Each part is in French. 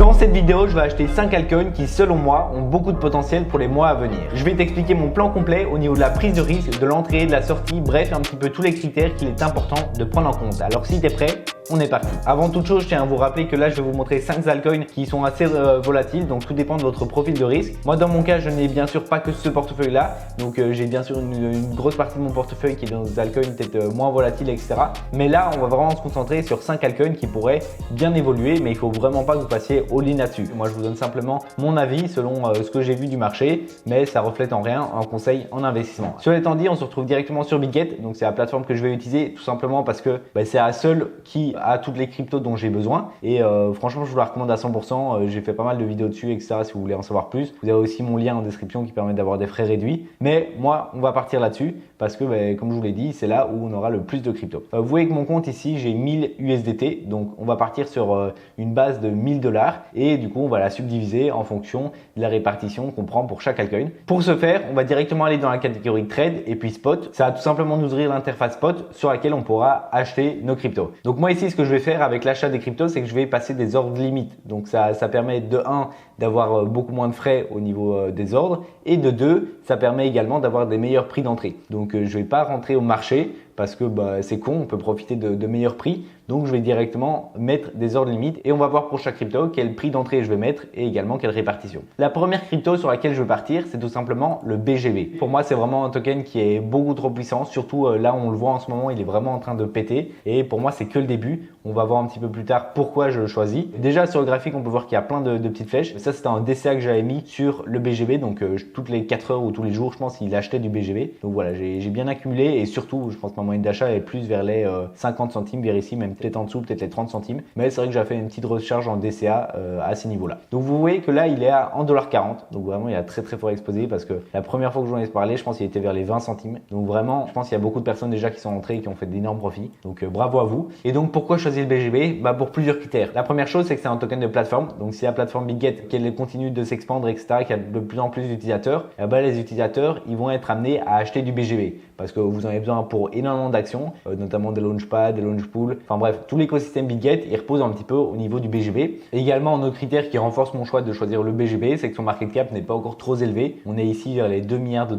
Dans cette vidéo, je vais acheter 5 altcoins qui, selon moi, ont beaucoup de potentiel pour les mois à venir. Je vais t'expliquer mon plan complet au niveau de la prise de risque, de l'entrée, de la sortie, bref, un petit peu tous les critères qu'il est important de prendre en compte. Alors si tu es prêt, on est parti. Avant toute chose, je tiens à vous rappeler que là, je vais vous montrer 5 altcoins qui sont assez volatiles, donc tout dépend de votre profil de risque. Moi, dans mon cas, je n'ai bien sûr pas que ce portefeuille-là, donc j'ai bien sûr une grosse partie de mon portefeuille qui est dans des altcoins peut-être moins volatiles, etc. Mais là, on va vraiment se concentrer sur 5 altcoins qui pourraient bien évoluer, mais il faut vraiment pas que vous passiez all-in là-dessus. Moi, je vous donne simplement mon avis selon ce que j'ai vu du marché, mais ça reflète en rien un conseil en investissement. Cela étant dit, on se retrouve directement sur Bitget, donc c'est la plateforme que je vais utiliser tout simplement parce que c'est la seule qui a toutes les cryptos dont j'ai besoin et franchement, je vous la recommande à 100%. J'ai fait pas mal de vidéos dessus, etc. Si vous voulez en savoir plus, vous avez aussi mon lien en description qui permet d'avoir des frais réduits. Mais moi, on va partir là-dessus parce que, comme je vous l'ai dit, c'est là où on aura le plus de crypto. Vous voyez que mon compte ici, j'ai 1000 USDT, donc on va partir sur une base de 1000 $ et du coup, on va la subdiviser en fonction de la répartition qu'on prend pour chaque altcoin. Pour ce faire, on va directement aller dans la catégorie trade et puis spot. Ça va tout simplement nous ouvrir l'interface spot sur laquelle on pourra acheter nos cryptos. Donc moi ici, ce que je vais faire avec l'achat des cryptos, c'est que je vais passer des ordres limites. Donc ça permet de 1 d'avoir beaucoup moins de frais au niveau des ordres et de 2, ça permet également d'avoir des meilleurs prix d'entrée. Donc je ne vais pas rentrer au marché parce que c'est con, on peut profiter de meilleurs prix. Donc je vais directement mettre des ordres limites et on va voir pour chaque crypto quel prix d'entrée je vais mettre et également quelle répartition. La première crypto sur laquelle je veux partir, c'est tout simplement le BGB. Pour moi, c'est vraiment un token qui est beaucoup trop puissant, surtout là on le voit en ce moment, il est vraiment en train de péter et pour moi c'est que le début. On va voir un petit peu plus tard pourquoi je le choisis. Déjà sur le graphique, on peut voir qu'il y a plein de petites flèches. Ça, c'était un DCA que j'avais mis sur le BGB, donc toutes les 4 heures ou tous les jours, je pense qu'il achetait du BGB. Donc voilà, j'ai bien accumulé et surtout, je pense que ma moyenne d'achat est plus vers les 50 centimes, vers ici, même peut-être en dessous, peut-être les 30 centimes. Mais c'est vrai que j'ai fait une petite recharge en DCA à ces niveaux-là. Donc vous voyez que là, il est à 1,40 $. Donc vraiment, il a très fort explosé parce que la première fois que j'en ai parlé, je pense qu'il était vers les 20 centimes. Donc vraiment, je pense qu'il y a beaucoup de personnes déjà qui sont entrées et qui ont fait d'énormes profits. Donc bravo à vous. Et donc pourquoi choisir le BGB? Pour plusieurs critères. La première chose, c'est que c'est un token de plateforme. Donc si la plateforme Bitget, qu'elle continue de s'expandre, etc., qu'il y a de plus en plus d'utilisateurs, les utilisateurs, ils vont être amenés à acheter du BGB parce que vous en avez besoin pour énormément d'actions, notamment des launchpads, des launchpools. Enfin bref, tout l'écosystème Bitget, il repose un petit peu au niveau du BGB. Et également, un autre critère qui renforce mon choix de choisir le BGB, c'est que son market cap n'est pas encore trop élevé. On est ici vers les 2 milliards $.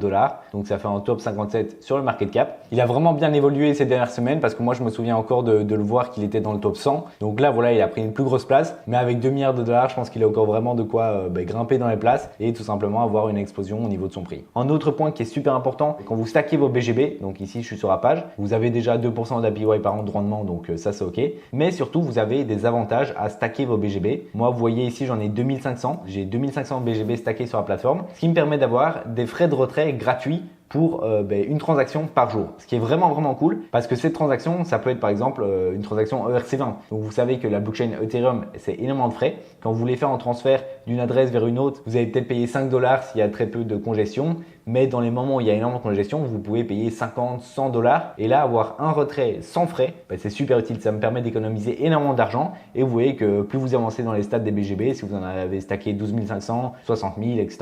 Donc ça fait un top 57 sur le market cap. Il a vraiment bien évolué ces dernières semaines parce que moi, je me souviens encore de le voir qu'il était dans le top 100. Donc là, voilà, il a pris une plus grosse place. Mais avec 2 milliards $, je pense qu'il a encore vraiment de quoi grimper dans les places et tout simplement avoir une explosion au niveau de son prix. Un autre point qui est super important, quand vous stackez vos BGB, donc ici, je suis sur la page, vous avez déjà 2% d'APY par an de rendement, donc ça, c'est OK. Mais surtout, vous avez des avantages à stacker vos BGB. Moi, vous voyez ici, j'en ai 2500. J'ai 2500 BGB stackés sur la plateforme, ce qui me permet d'avoir des frais de retrait gratuits pour une transaction par jour. Ce qui est vraiment cool parce que cette transaction, ça peut être par exemple une transaction ERC20. Donc vous savez que la blockchain Ethereum, c'est énormément de frais. Quand vous voulez faire un transfert d'une adresse vers une autre, vous allez peut-être payer 5 $ s'il y a très peu de congestion. Mais dans les moments où il y a énormément de congestion, vous pouvez payer 50, 100 $. Et là, avoir un retrait sans frais, c'est super utile. Ça me permet d'économiser énormément d'argent. Et vous voyez que plus vous avancez dans les stades des BGB, si vous en avez stacké 12 500, 60 000, etc.,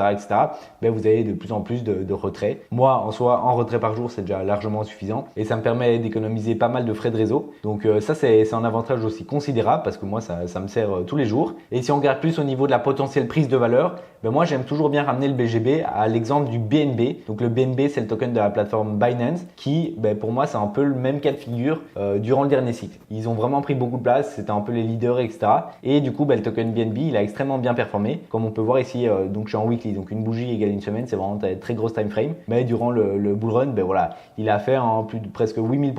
vous avez de plus en plus de retraits. Moi, en soi, un retrait par jour, c'est déjà largement suffisant. Et ça me permet d'économiser pas mal de frais de réseau. Donc ça, c'est un avantage aussi considérable parce que moi, ça me sert tous les jours. Et si on regarde plus au niveau de la potentielle prise de valeur, moi, j'aime toujours bien ramener le BGB à l'exemple du BNB. Donc le BNB, c'est le token de la plateforme Binance qui, pour moi, c'est un peu le même cas de figure durant le dernier cycle. Ils ont vraiment pris beaucoup de place, c'était un peu les leaders, etc. Et du coup, le token BNB, il a extrêmement bien performé. Comme on peut voir ici, donc je suis en weekly, donc une bougie égale une semaine, c'est vraiment un très grosse time frame. Mais durant le bull run, voilà, il a fait plus de presque 8000%,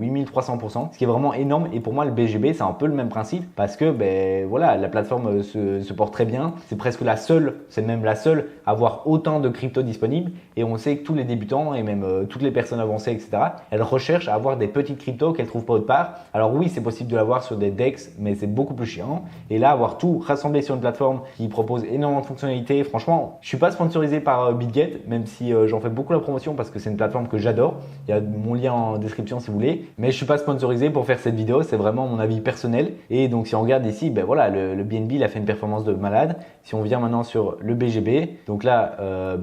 8300%, ce qui est vraiment énorme. Et pour moi, le BGB, c'est un peu le même principe parce que voilà, la plateforme se porte très bien. C'est presque la seule, c'est même la seule à avoir autant de crypto disponibles. Et on sait que tous les débutants et même toutes les personnes avancées, etc., elles recherchent à avoir des petites cryptos qu'elles trouvent pas autre part. Alors oui, c'est possible de l'avoir sur des DEX, mais c'est beaucoup plus chiant. Et là, avoir tout rassemblé sur une plateforme qui propose énormément de fonctionnalités, franchement, je suis pas sponsorisé par Bitget, même si j'en fais beaucoup la promotion parce que c'est une plateforme que j'adore. Il y a mon lien en description si vous voulez. Mais je suis pas sponsorisé pour faire cette vidéo, c'est vraiment mon avis personnel. Et donc si on regarde ici, voilà, le BNB il a fait une performance de malade. Si on vient maintenant sur le BGB, donc là,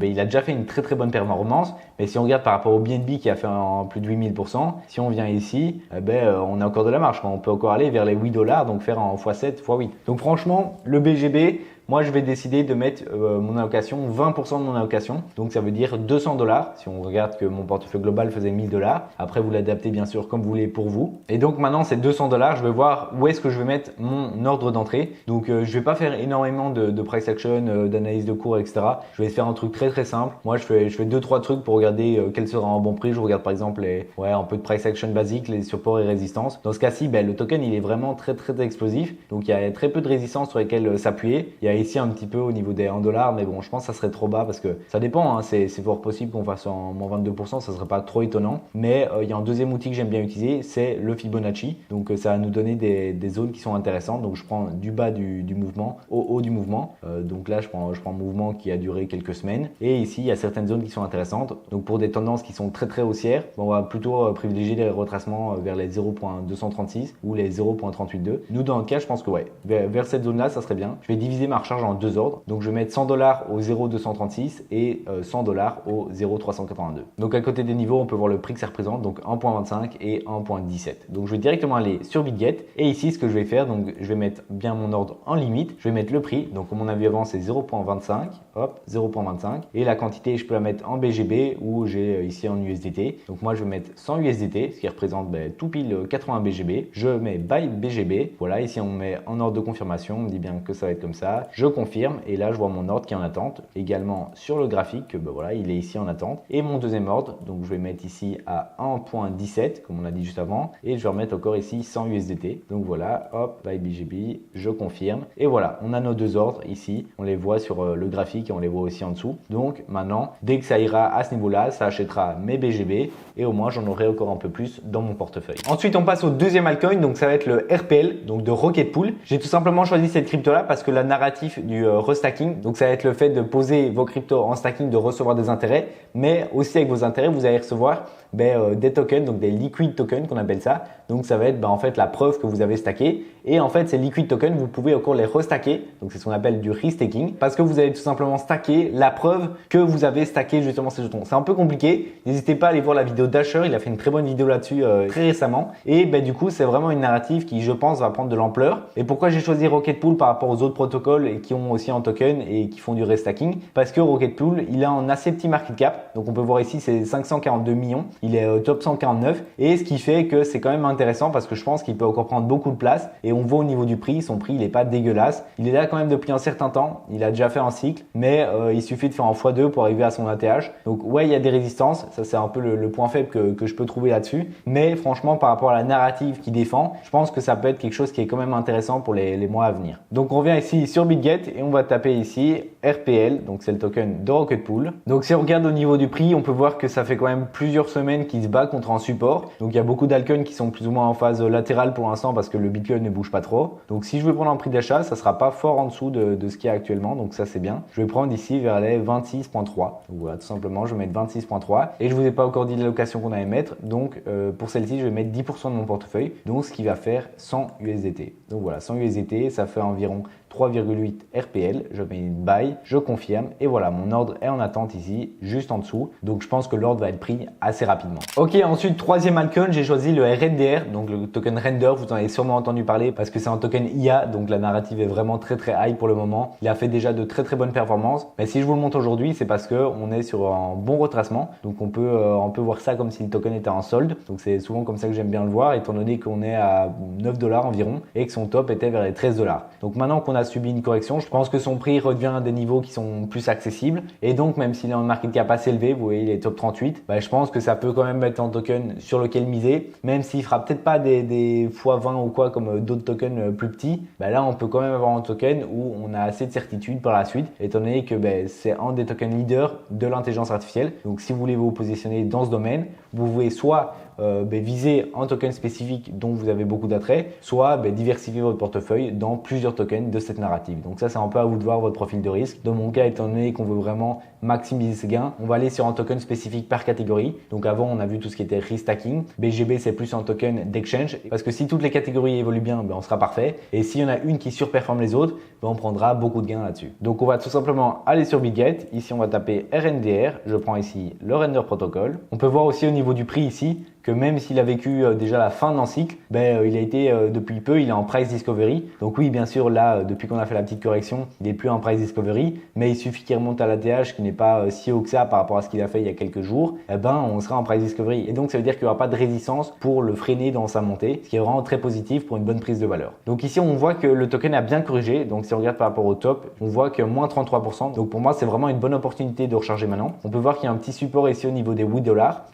il a déjà fait une très très bonnes performances. Mais si on regarde par rapport au BNB qui a fait plus de 8000%, si on vient ici, on a encore de la marge. On peut encore aller vers les 8 $, donc faire en x7, x8. Donc franchement, le BGB, moi, je vais décider de mettre mon allocation, 20% de mon allocation. Donc, ça veut dire 200 $. Si on regarde que mon portefeuille global faisait 1000 $. Après, vous l'adaptez bien sûr comme vous voulez pour vous. Et donc, maintenant, c'est 200 $. Je vais voir où est-ce que je vais mettre mon ordre d'entrée. Donc, je vais pas faire énormément de price action, d'analyse de cours, etc. Je vais faire un truc très très simple. Moi, je fais 2-3 trucs pour regarder quel sera un bon prix. Je regarde par exemple un peu de price action basique, les supports et résistances. Dans ce cas-ci, le token, il est vraiment très très explosif. Donc, il y a très peu de résistances sur lesquelles s'appuyer. Il y a ici un petit peu au niveau des 1 $, mais bon, je pense que ça serait trop bas parce que ça dépend, hein, c'est fort possible qu'on fasse en moins 22%, ça serait pas trop étonnant. Mais il y a un deuxième outil que j'aime bien utiliser, c'est le Fibonacci. Donc ça va nous donner des zones qui sont intéressantes. Donc je prends du bas du mouvement au haut du mouvement. Donc là, je prends un mouvement qui a duré quelques semaines. Et ici, il y a certaines zones qui sont intéressantes. Donc pour des tendances qui sont très très haussières, on va plutôt privilégier les retracements vers les 0.236 ou les 0.382. Nous, dans le cas, je pense que vers cette zone-là, ça serait bien. Je vais diviser ma recharge en deux ordres. Donc je vais mettre 100 $ au 0,236 et 100 $ au 0,382. Donc à côté des niveaux, on peut voir le prix que ça représente, donc 1.25 et 1.17. Donc je vais directement aller sur Bitget et ici ce que je vais faire, donc je vais mettre bien mon ordre en limite, je vais mettre le prix, donc comme on a vu avant c'est 0.25, hop 0.25 et la quantité je peux la mettre en BGB ou j'ai ici en USDT. Donc moi je vais mettre 100 USDT, ce qui représente tout pile 80 BGB. Je mets buy BGB, voilà, ici on met en ordre de confirmation, on me dit bien que ça va être comme ça, je confirme et là je vois mon ordre qui est en attente. Également sur le graphique, voilà, il est ici en attente. Et mon deuxième ordre, donc je vais mettre ici à 1.17 comme on a dit juste avant et je vais remettre encore ici 100 USDT. Donc voilà, hop, buy BGB, je confirme et voilà, on a nos deux ordres ici, on les voit sur le graphique et on les voit aussi en dessous. Donc maintenant, dès que ça ira à ce niveau-là, ça achètera mes BGB et au moins j'en aurai encore un peu plus dans mon portefeuille. Ensuite, on passe au deuxième altcoin, donc ça va être le RPL, donc de Rocket Pool. J'ai tout simplement choisi cette crypto là parce que la narrative du restacking, donc ça va être le fait de poser vos cryptos en stacking, de recevoir des intérêts, mais aussi avec vos intérêts, vous allez recevoir des tokens, donc des liquid tokens qu'on appelle ça. Donc ça va être en fait la preuve que vous avez stacké. Et en fait, ces liquid tokens, vous pouvez encore les restacker. Donc c'est ce qu'on appelle du restaking parce que vous allez tout simplement stacker la preuve que vous avez stacké justement ces jetons. C'est un peu compliqué. N'hésitez pas à aller voir la vidéo d'Asher. Il a fait une très bonne vidéo là-dessus très récemment. Et du coup, c'est vraiment une narrative qui, je pense, va prendre de l'ampleur. Et pourquoi j'ai choisi Rocket Pool par rapport aux autres protocoles et qui ont aussi un token et qui font du restacking? Parce que Rocket Pool, il a un assez petit market cap. Donc on peut voir ici, c'est 542 millions. Il est top 149. Et ce qui fait que c'est quand même intéressant parce que je pense qu'il peut encore prendre beaucoup de place. Et on voit au niveau du prix, son prix, il n'est pas dégueulasse. Il est là quand même depuis un certain temps. Il a déjà fait un cycle, mais il suffit de faire en x2 pour arriver à son ATH. Donc ouais, il y a des résistances. Ça, c'est un peu le point faible que je peux trouver là-dessus. Mais franchement, par rapport à la narrative qu'il défend, je pense que ça peut être quelque chose qui est quand même intéressant pour les mois à venir. Donc on revient ici sur Bitget et on va taper ici RPL. Donc c'est le token de Rocket Pool. Donc si on regarde au niveau du prix, on peut voir que ça fait quand même plusieurs semaines qu'il se bat contre un support. Donc il y a beaucoup d'altcoins qui sont plus ou moins en phase latérale pour l'instant parce que le Bitcoin ne bouge pas trop. Donc si je veux prendre un prix d'achat, ça sera pas fort en dessous de ce qu'il y a actuellement. Donc ça c'est bien. Je vais prendre ici vers les 26.3. Donc voilà, tout simplement, je vais mettre 26.3 et je vous ai pas encore dit l'allocation qu'on allait mettre. Donc pour celle-ci, je vais mettre 10% de mon portefeuille. Donc ce qui va faire 100 USDT. Donc voilà, 100 USDT, ça fait environ 3,8 RPL, je mets une buy, je confirme et voilà, mon ordre est en attente ici, juste en dessous. Donc je pense que l'ordre va être pris assez rapidement. Ok, ensuite troisième altcoin, j'ai choisi le RNDR, donc le token Render. Vous en avez sûrement entendu parler parce que c'est un token IA, donc la narrative est vraiment très très high pour le moment. Il a fait déjà de très très bonnes performances, mais si je vous le montre aujourd'hui, c'est parce que on est sur un bon retracement. Donc on peut voir ça comme si le token était en solde. Donc c'est souvent comme ça que j'aime bien le voir, étant donné qu'on est à 9 $ environ et que son top était vers les 13 $. Donc maintenant qu'on a subi une correction, je pense que son prix revient à des niveaux qui sont plus accessibles et donc même s'il est en market cap assez élevé, vous voyez il est top 38, je pense que ça peut quand même être un token sur lequel miser, même s'il fera peut-être pas des x20 ou quoi comme d'autres tokens plus petits. Là on peut quand même avoir un token où on a assez de certitude par la suite, étant donné que c'est un des tokens leaders de l'intelligence artificielle. Donc si vous voulez vous positionner dans ce domaine, vous pouvez soit viser un token spécifique dont vous avez beaucoup d'attrait, soit diversifier votre portefeuille dans plusieurs tokens de cette narrative. Donc ça c'est un peu à vous de voir votre profil de risque. Dans mon cas, étant donné qu'on veut vraiment maximiser ses gains, on va aller sur un token spécifique par catégorie. Donc avant, on a vu tout ce qui était restacking. BGB, c'est plus un token d'exchange parce que si toutes les catégories évoluent bien, on sera parfait. Et s'il y en a une qui surperforme les autres, on prendra beaucoup de gains là-dessus. Donc on va tout simplement aller sur Bitget. Ici, on va taper RNDR. Je prends ici le Render Protocol. On peut voir aussi au niveau du prix ici que même s'il a vécu déjà la fin d'un cycle, il a été depuis peu, il est en price discovery. Donc oui, bien sûr, là, depuis qu'on a fait la petite correction, il n'est plus en price discovery, mais il suffit qu'il remonte à l'ATH qui n'est pas si haut que ça par rapport à ce qu'il a fait il y a quelques jours, on sera en price discovery. Et donc ça veut dire qu'il n'y aura pas de résistance pour le freiner dans sa montée, ce qui est vraiment très positif pour une bonne prise de valeur. Donc ici, on voit que le token a bien corrigé. Donc si on regarde par rapport au top, on voit que moins 33%. Donc pour moi, c'est vraiment une bonne opportunité de recharger maintenant. On peut voir qu'il y a un petit support ici au niveau des $8.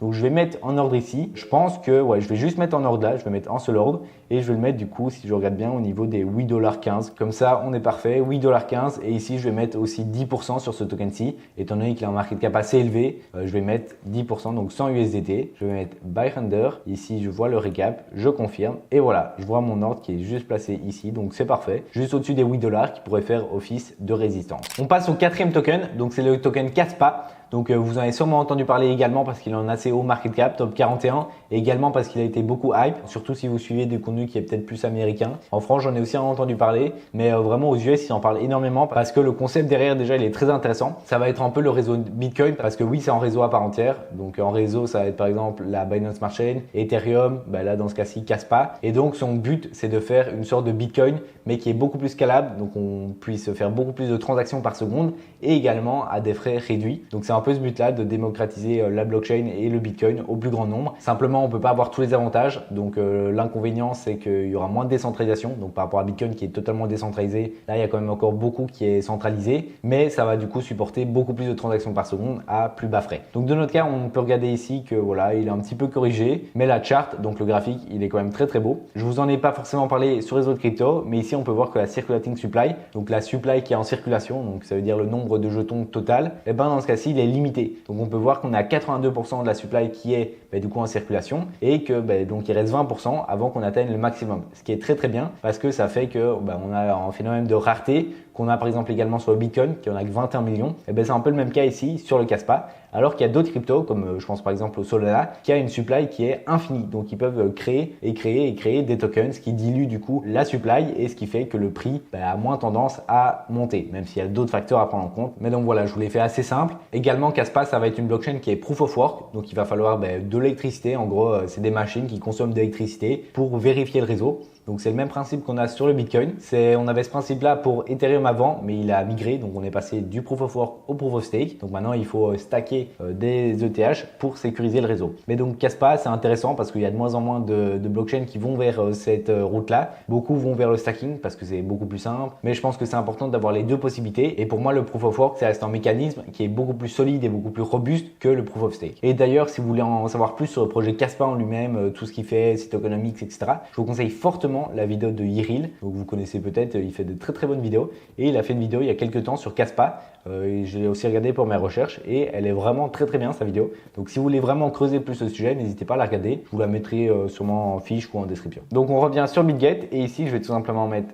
Donc je vais mettre en ordre ici. Je pense que je vais juste mettre en ordre là, je vais mettre en seul ordre et je vais le mettre du coup, si je regarde bien, au niveau des $8.15. Comme ça, on est parfait, $8.15 et ici, je vais mettre aussi 10% sur ce token-ci. Étant donné qu'il a un market cap assez élevé, je vais mettre 10%, donc 100 USDT. Je vais mettre Buy Render. Ici, je vois le récap, je confirme et voilà, je vois mon ordre qui est juste placé ici, donc c'est parfait. Juste au-dessus des $8 qui pourrait faire office de résistance. On passe au quatrième token, donc c'est le token Kaspa. Donc vous en avez sûrement entendu parler également parce qu'il a un assez haut market cap, top 41, et également parce qu'il a été beaucoup hype, surtout si vous suivez du contenu qui est peut-être plus américain. En France, j'en ai aussi entendu parler, mais vraiment aux US, ils en parlent énormément parce que le concept derrière déjà, il est très intéressant. Ça va être un peu le réseau Bitcoin parce que oui, c'est en réseau à part entière. Donc en réseau, ça va être par exemple la Binance Smart Chain, Ethereum, là dans ce cas-ci, Kaspa. Et donc son but, c'est de faire une sorte de Bitcoin, mais qui est beaucoup plus scalable, donc on puisse faire beaucoup plus de transactions par seconde et également à des frais réduits. Donc c'est un peu ce but-là de démocratiser la blockchain et le Bitcoin au plus grand nombre. Simplement, on peut pas avoir tous les avantages. Donc l'inconvénient, c'est qu'il y aura moins de décentralisation. Donc par rapport à Bitcoin qui est totalement décentralisé, là il y a quand même encore beaucoup qui est centralisé, mais ça va du coup supporter beaucoup plus de transactions par seconde à plus bas frais. Donc de notre cas, on peut regarder ici que voilà, il est un petit peu corrigé, mais la chart, donc le graphique, il est quand même très très beau. Je vous en ai pas forcément parlé sur les autres cryptos, mais ici on peut voir que la circulating supply, donc la supply qui est en circulation, donc ça veut dire le nombre de jetons total, dans ce cas-ci, il est limité. Donc on peut voir qu'on a 82% de la supply qui est du coup en circulation et que donc il reste 20% avant qu'on atteigne le maximum. Ce qui est très très bien parce que ça fait que on a un phénomène de rareté qu'on a par exemple également sur le Bitcoin qui en a que 21 millions. C'est un peu le même cas ici sur le Kaspa. Alors qu'il y a d'autres cryptos comme je pense par exemple au Solana qui a une supply qui est infinie. Donc ils peuvent créer des tokens qui diluent du coup la supply et ce qui fait que le prix a moins tendance à monter, même s'il y a d'autres facteurs à prendre en compte. Mais donc voilà, je vous l'ai fait assez simple. Également Kaspa, ça va être une blockchain qui est proof of work. Donc il va falloir de l'électricité. En gros, c'est des machines qui consomment de l'électricité pour vérifier le réseau. Donc c'est le même principe qu'on a sur le Bitcoin. On avait ce principe-là pour Ethereum avant, mais il a migré. Donc on est passé du Proof of Work au Proof of Stake. Donc maintenant il faut stacker des ETH pour sécuriser le réseau. Mais donc Kaspa, c'est intéressant parce qu'il y a de moins en moins de blockchains qui vont vers cette route-là. Beaucoup vont vers le stacking parce que c'est beaucoup plus simple. Mais je pense que c'est important d'avoir les deux possibilités. Et pour moi, le Proof of Work, ça reste un mécanisme qui est beaucoup plus solide et beaucoup plus robuste que le Proof of Stake. Et d'ailleurs, si vous voulez en savoir plus sur le projet Kaspa en lui-même, tout ce qu'il fait, site économique, etc., je vous conseille fortement la vidéo de Yiril, donc vous connaissez peut-être, il fait de très très bonnes vidéos et il a fait une vidéo il y a quelques temps sur Kaspa. Je l'ai aussi regardé pour mes recherches et elle est vraiment très très bien sa vidéo. Donc si vous voulez vraiment creuser plus le sujet, n'hésitez pas à la regarder. Je vous la mettrai sûrement en fiche ou en description. Donc on revient sur Bitget et ici je vais tout simplement mettre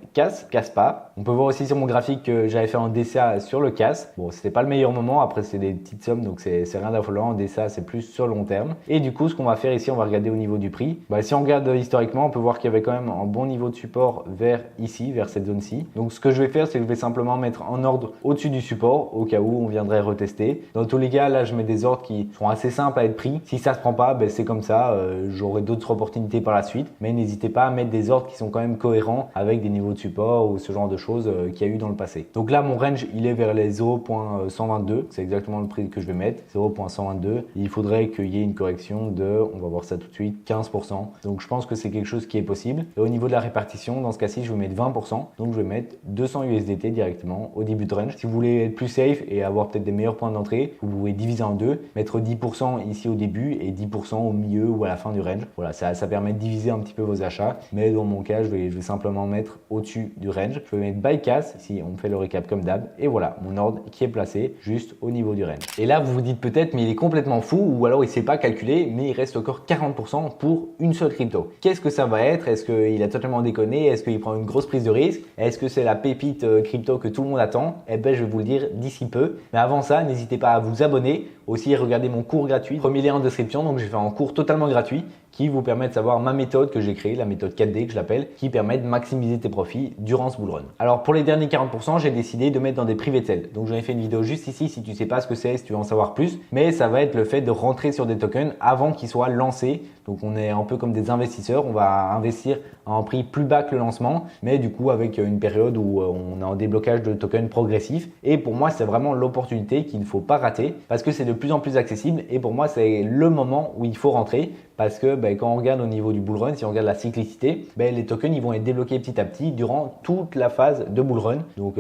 Kaspa. On peut voir aussi sur mon graphique que j'avais fait un DCA sur le CAS. Bon, c'était pas le meilleur moment, après c'est des petites sommes donc c'est rien d'affolant. DCA c'est plus sur long terme. Et du coup ce qu'on va faire ici, on va regarder au niveau du prix. Si on regarde historiquement, on peut voir qu'il y avait quand même un bon niveau de support vers ici, vers cette zone-ci. Donc ce que je vais faire, c'est que je vais simplement mettre en ordre au-dessus du support au cas où on viendrait retester. Dans tous les cas, là je mets des ordres qui sont assez simples à être pris. Si ça se prend pas, c'est comme ça, j'aurai d'autres opportunités par la suite, mais n'hésitez pas à mettre des ordres qui sont quand même cohérents avec des niveaux de support ou ce genre de choses qu'il y a eu dans le passé. Donc là mon range il est vers les 0.122, c'est exactement le prix que je vais mettre, 0.122. Il faudrait qu'il y ait une correction de, on va voir ça tout de suite, 15%. Donc je pense que c'est quelque chose qui est possible. Et au niveau de la répartition, dans ce cas-ci, je vais mettre 20%. Donc je vais mettre 200 USDT directement au début de range. Si vous voulez être plus safe et avoir peut-être des meilleurs points d'entrée, vous pouvez diviser en deux, mettre 10% ici au début et 10% au milieu ou à la fin du range. Voilà, ça permet de diviser un petit peu vos achats. Mais dans mon cas, je vais simplement mettre au-dessus du range. Je vais mettre buy CAS. Ici, on fait le récap comme d'hab. Et voilà, mon ordre qui est placé juste au niveau du range. Et là, vous vous dites peut-être, mais il est complètement fou ou alors il ne sait pas calculer, mais il reste encore 40% pour une seule crypto. Qu'est-ce que ça va être? Est-ce qu'il a totalement déconné? Est-ce qu'il prend une grosse prise de risque? Est-ce que c'est la pépite crypto que tout le monde attend, eh ben, je vais vous le dire d'ici peu. Mais avant ça, n'hésitez pas à vous abonner. Aussi, regardez mon cours gratuit. Premier lien en description. Donc, j'ai fait un cours totalement gratuit qui vous permet de savoir ma méthode que j'ai créée, la méthode 4D que je l'appelle, qui permet de maximiser tes profits durant ce bull run. Alors pour les derniers 40%, j'ai décidé de mettre dans des private sales. Donc j'en ai fait une vidéo juste ici si tu ne sais pas ce que c'est, si tu veux en savoir plus. Mais ça va être le fait de rentrer sur des tokens avant qu'ils soient lancés. Donc on est un peu comme des investisseurs, on va investir à un prix plus bas que le lancement, mais du coup avec une période où on a un déblocage de tokens progressif. Et pour moi, c'est vraiment l'opportunité qu'il ne faut pas rater parce que c'est de plus en plus accessible et pour moi, c'est le moment où il faut rentrer. Parce que quand on regarde au niveau du bull run, si on regarde la cyclicité, les tokens ils vont être débloqués petit à petit durant toute la phase de bull run, donc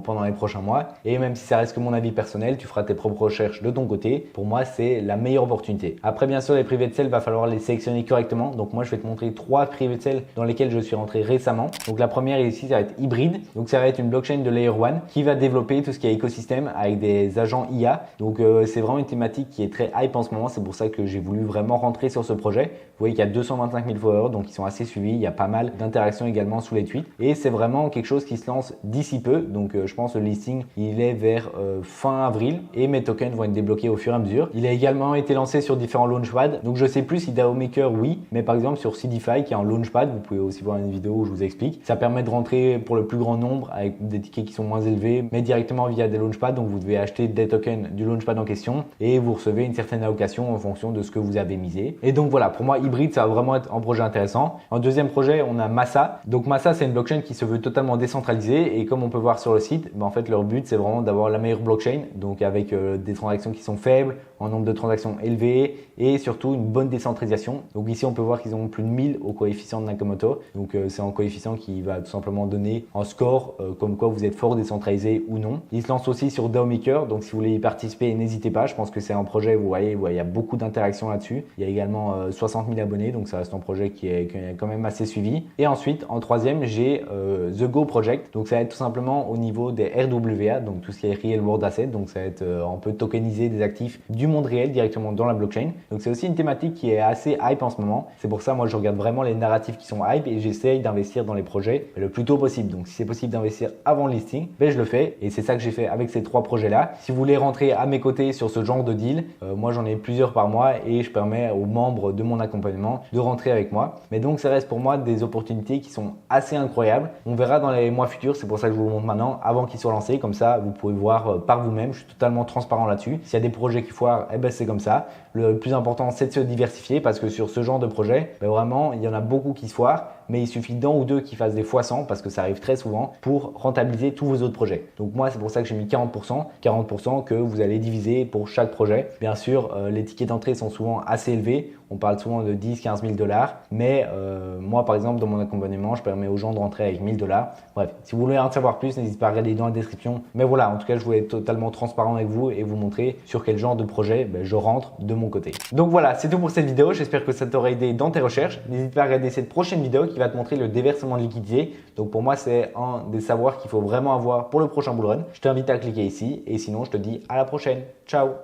pendant les prochains mois. Et même si ça reste que mon avis personnel, tu feras tes propres recherches de ton côté. Pour moi, c'est la meilleure opportunité. Après, bien sûr, les private sales, va falloir les sélectionner correctement. Donc moi, je vais te montrer 3 private sales dans lesquels je suis rentré récemment. Donc la première ici, ça va être hybride. Donc ça va être une blockchain de Layer 1 qui va développer tout ce qui est écosystème avec des agents IA. Donc c'est vraiment une thématique qui est très hype en ce moment. C'est pour ça que j'ai voulu vraiment rentrer sur ce projet. Vous voyez qu'il y a 225 000 followers, donc ils sont assez suivis. Il y a pas mal d'interactions également sous les tweets. Et c'est vraiment quelque chose qui se lance d'ici peu. Donc je pense que le listing, il est vers fin avril et mes tokens vont être débloqués au fur et à mesure. Il a également été lancé sur différents launchpads. Donc je sais plus si DAO Maker, oui, mais par exemple sur CDFI qui est un launchpad, vous pouvez aussi voir une vidéo où je vous explique. Ça permet de rentrer pour le plus grand nombre avec des tickets qui sont moins élevés, mais directement via des launchpads. Donc vous devez acheter des tokens du launchpad en question et vous recevez une certaine allocation en fonction de ce que vous avez misé. Et donc voilà, pour moi, hybride, ça va vraiment être un projet intéressant. En deuxième projet, on a Massa. Donc Massa, c'est une blockchain qui se veut totalement décentralisée et comme on peut voir sur le site, en fait, leur but, c'est vraiment d'avoir la meilleure blockchain, donc avec des transactions qui sont faibles, un nombre de transactions élevé et surtout une bonne décentralisation. Donc ici, on peut voir qu'ils ont plus de 1000 au coefficient de Nakamoto. Donc c'est un coefficient qui va tout simplement donner un score comme quoi vous êtes fort décentralisé ou non. Ils se lancent aussi sur DAO Maker. Donc si vous voulez y participer, n'hésitez pas. Je pense que c'est un projet, vous voyez, où il y a beaucoup d'interactions là-dessus. Il y a également 60 000 abonnés, donc ça reste un projet qui est quand même assez suivi. Et ensuite, en troisième, j'ai The Go Project. Donc ça va être tout simplement au niveau des RWA, donc tout ce qui est Real World Asset. Donc ça va être on peut tokeniser des actifs du monde réel directement dans la blockchain. Donc c'est aussi une thématique qui est assez hype en ce moment. C'est pour ça moi je regarde vraiment les narratifs qui sont hype et j'essaye d'investir dans les projets le plus tôt possible. Donc si c'est possible d'investir avant le listing, je le fais et c'est ça que j'ai fait avec ces 3 projets là. Si vous voulez rentrer à mes côtés sur ce genre de deal, moi j'en ai plusieurs par mois et je permets aux membres de mon accompagnement de rentrer avec moi. Mais donc ça reste pour moi des opportunités qui sont assez incroyables. On verra dans les mois futurs, c'est pour ça que je vous le montre maintenant avant qu'ils soient lancés. Comme ça vous pouvez voir par vous-même, je suis totalement transparent là-dessus. S'il y a des projets qui foirent, c'est comme ça. Le plus important c'est de se diversifier parce que sur ce genre de projet, vraiment il y en a beaucoup qui se foirent, mais il suffit d'un ou deux qui fassent des x100 parce que ça arrive très souvent pour rentabiliser tous vos autres projets. Donc moi c'est pour ça que j'ai mis 40% que vous allez diviser pour chaque projet. Bien sûr les tickets d'entrée sont souvent assez élevés. On parle souvent de 10-15 000 $, mais moi par exemple dans mon accompagnement je permets aux gens de rentrer avec 1000 $. Bref, si vous voulez en savoir plus, n'hésitez pas à regarder dans la description. Mais voilà, en tout cas je voulais être totalement transparent avec vous et vous montrer sur quel genre de projet je rentre de mon côté. Donc voilà, c'est tout pour cette vidéo. J'espère que ça t'aura aidé dans tes recherches. N'hésite pas à regarder cette prochaine vidéo qui va te montrer le déversement de liquidité. Donc pour moi c'est un des savoirs qu'il faut vraiment avoir pour le prochain bull run. Je t'invite à cliquer ici et sinon je te dis à la prochaine. Ciao!